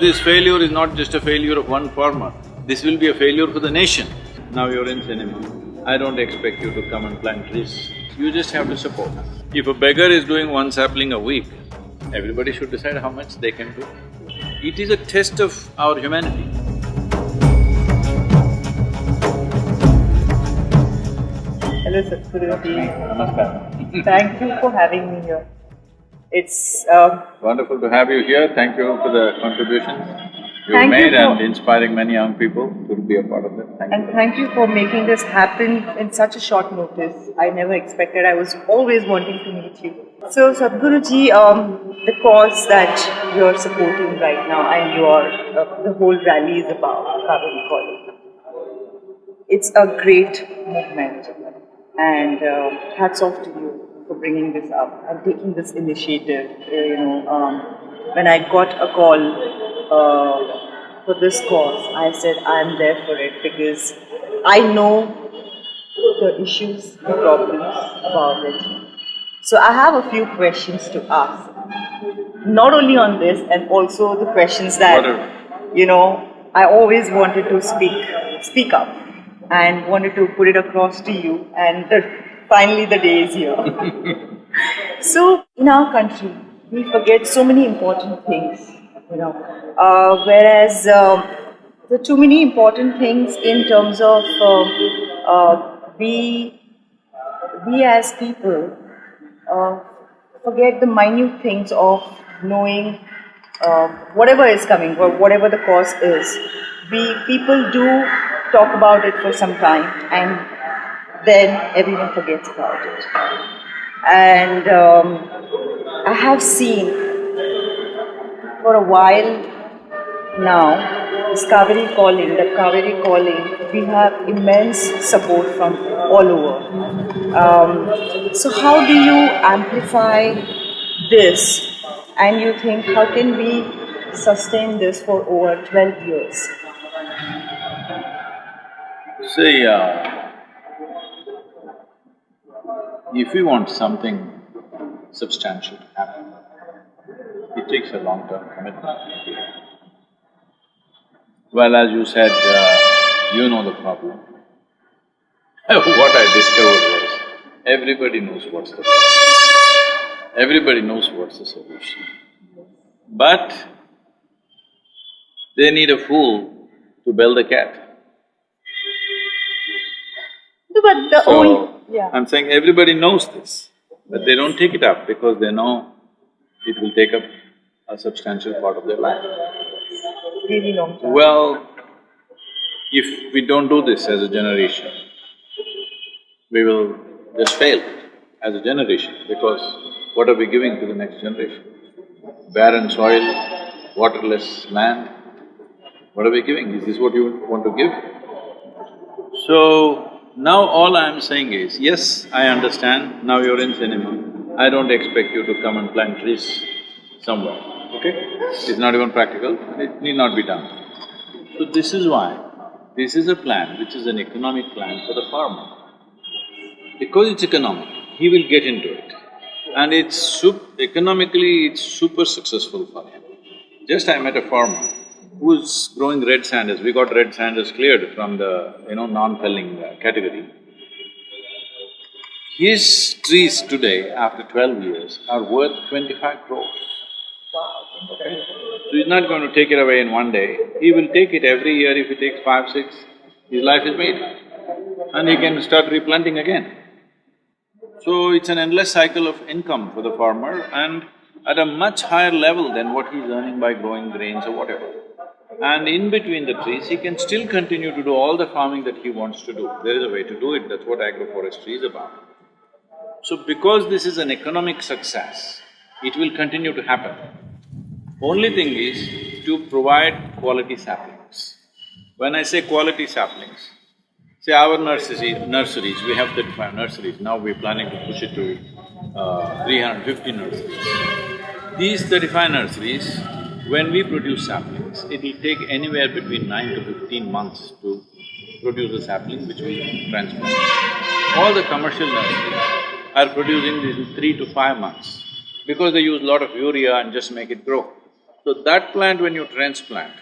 this failure is not just a failure of one farmer, this will be a failure for the nation. Now you're in cinema, I don't expect you to come and plant trees, you just have to support. If a beggar is doing one sapling a week, everybody should decide how much they can do. It is a test of our humanity. Hello Sadhguru ji. Namaskar. Thank you for having me here. It's Wonderful to have you here, thank you for the contributions you've Thank you made for- and inspiring many young people to be a part of it. Thank you. and thank you for making this happen in such a short notice. I never expected. I was always wanting to meet you. So Sadhguru ji, the cause that you're supporting right now and the whole rally is about Cauvery calling. It's a great movement, and hats off to you for bringing this up and taking this initiative. When I got a call for this cause, I said I'm there for it because I know the issues, the problems about it. So I have a few questions to ask, not only on this, and also the questions that Whatever. I always wanted to speak up, and wanted to put it across to you, and finally the day is here. So in our country, we forget so many important things, whereas there are too many important things in terms of we as people forget the minute things of knowing whatever is coming or whatever the cause is. People do talk about it for some time and then everyone forgets about it. And I have seen for a while now this Cauvery calling, we have immense support from all over. So how do you amplify this, and you think how can we sustain this for over 12 years? See, if we want something substantial to happen, it takes a long-term commitment. Well, as you said, you know the problem. What I discovered was, everybody knows what's the problem. Everybody knows what's the solution. But they need a fool to bell the cat. But I'm saying everybody knows this, but they don't take it up because they know it will take up a substantial part of their life. really long time. Well, if we don't do this as a generation, we will just fail as a generation, because what are we giving to the next generation? Barren soil, waterless land, what are we giving? Is this what you want to give? So, now all I'm saying is, yes, I understand, now you're in cinema, I don't expect you to come and plant trees somewhere, okay? It's not even practical, it need not be done. So this is why, this is a plan which is an economic plan for the farmer. Because it's economic, he will get into it. And economically, it's super successful for him. Just I met a farmer who's growing red sanders. We got red sanders cleared from the, non-felling category. His trees today, after 12 years, are worth 25 crores. Okay? So he's not going to take it away in one day. He will take it every year. If he takes 5, 6, his life is made. And he can start replanting again. So it's an endless cycle of income for the farmer, and at a much higher level than what he's earning by growing grains or whatever. And in between the trees, he can still continue to do all the farming that he wants to do. There is a way to do it, that's what agroforestry is about. So because this is an economic success, it will continue to happen. Only thing is to provide quality saplings. When I say quality saplings, say our nurseries, we have 35 nurseries, now we're planning to push it to 350 nurseries. These 35 nurseries, when we produce saplings, it will take anywhere between 9 to 15 months to produce a sapling which will transplant. All the commercial nurseries are producing this in 3 to 5 months because they use a lot of urea and just make it grow. So that plant when you transplant,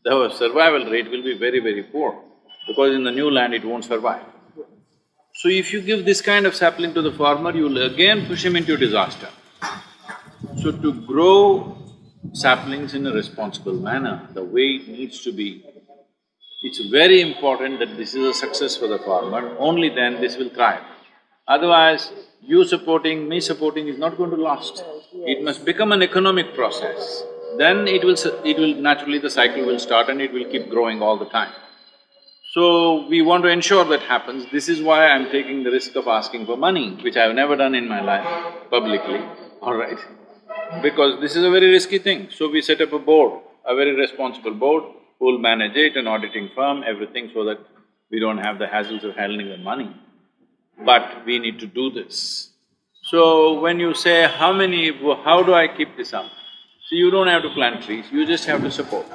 the survival rate will be very, very poor because in the new land it won't survive. So if you give this kind of sapling to the farmer, you will again push him into disaster. So to grow saplings in a responsible manner, the way it needs to be, it's very important that this is a success for the farmer, only then this will thrive. Otherwise, you supporting, me supporting is not going to last. It must become an economic process. Then it will naturally, the cycle will start and it will keep growing all the time. So, we want to ensure that happens. This is why I'm taking the risk of asking for money, which I've never done in my life publicly, all right? Because this is a very risky thing. So we set up a board, a very responsible board, who will manage it, an auditing firm, everything, so that we don't have the hassles of handling the money. But we need to do this. So when you say, how do I keep this up? So you don't have to plant trees, you just have to support.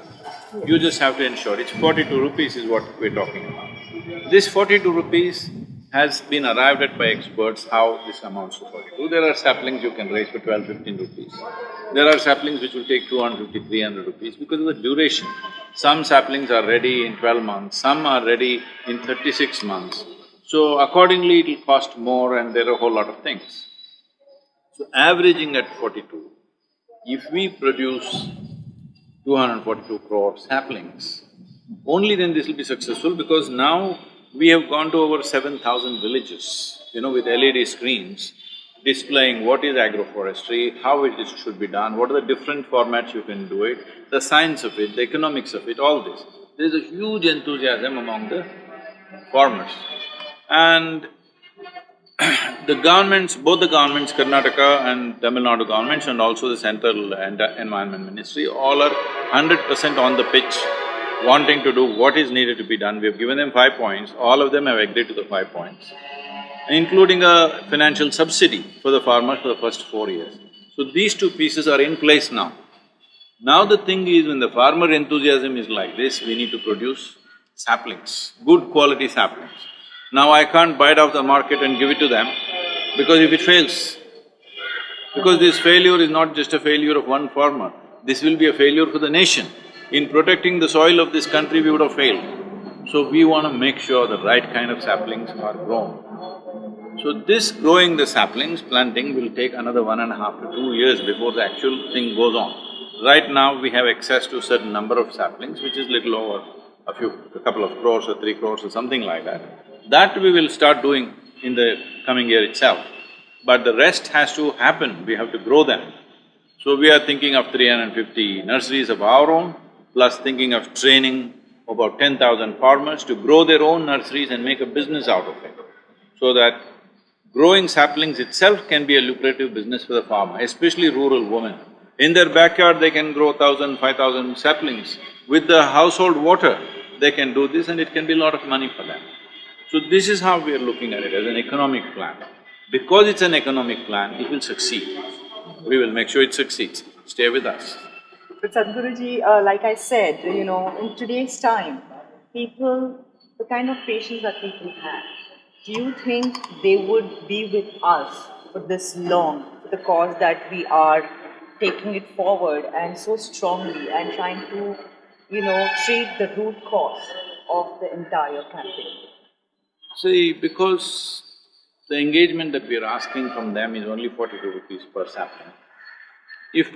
You just have to ensure. It's 42 rupees is what we're talking about. This 42 rupees has been arrived at by experts how this amounts to 42. There are saplings you can raise for 12, 15 rupees. There are saplings which will take 250, 300 rupees because of the duration. Some saplings are ready in 12 months, some are ready in 36 months. So accordingly it'll cost more and there are a whole lot of things. So averaging at 42, if we produce 242 crore saplings, only then this will be successful because now we have gone to over 7,000 villages, with LED screens displaying what is agroforestry, how should be done, what are the different formats you can do it, the science of it, the economics of it, all this. There is a huge enthusiasm among the farmers. And the governments, both the governments, Karnataka and Tamil Nadu governments and also the Central Environment Ministry, all are 100% on the pitch, wanting to do what is needed to be done. We have given them 5 points, all of them have agreed to the 5 points, including a financial subsidy for the farmers for the first 4 years. So these two pieces are in place now. Now the thing is, when the farmer enthusiasm is like this, we need to produce saplings, good quality saplings. Now I can't buy it off the market and give it to them because if it fails, because this failure is not just a failure of one farmer, this will be a failure for the nation. In protecting the soil of this country, we would have failed. So we want to make sure the right kind of saplings are grown. So this growing the saplings, planting will take another 1.5 to 2 years before the actual thing goes on. Right now, we have access to a certain number of saplings, which is little over a couple of crores or 3 crores or something like that. That we will start doing in the coming year itself. But the rest has to happen, we have to grow them. So we are thinking of 350 nurseries of our own, plus thinking of training about 10,000 farmers to grow their own nurseries and make a business out of it. So that growing saplings itself can be a lucrative business for the farmer, especially rural women. In their backyard, they can grow 1,000, 5,000 saplings. With the household water, they can do this and it can be a lot of money for them. So this is how we are looking at it, as an economic plan. Because it's an economic plan, it will succeed. We will make sure it succeeds. Stay with us. But Sadhguruji, like I said, in today's time, people, the kind of patience that people have, do you think they would be with us for this long, for the cause that we are taking it forward and so strongly and trying to, treat the root cause of the entire campaign? See, because the engagement that we are asking from them is only 42 rupees per sapling. If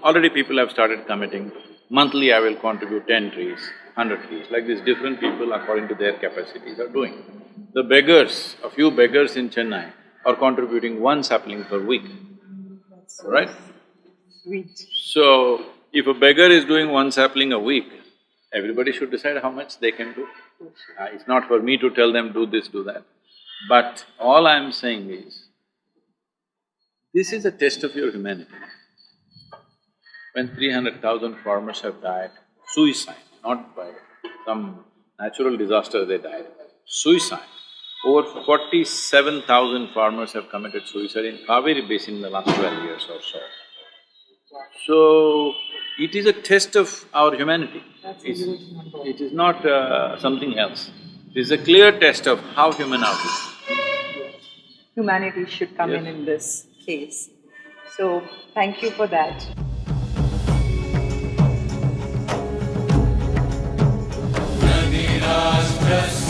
already people have started committing, monthly I will contribute 10 trees, 100 trees, like this different people according to their capacities are doing. The beggars, a few beggars in Chennai are contributing 1 sapling per week, right? Sweet. So, if a beggar is doing 1 sapling a week, everybody should decide how much they can do. It's not for me to tell them do this, do that. But all I'm saying is, this is a test of your humanity. When 300,000 farmers have died, suicide, not by some natural disaster they died, suicide. Over 47,000 farmers have committed suicide in Cauvery basin in the last 12 years or so. So, it is a test of our humanity. It is not something else. It is a clear test of how human are we. Humanity should come in this case. So, thank you for that. Yes.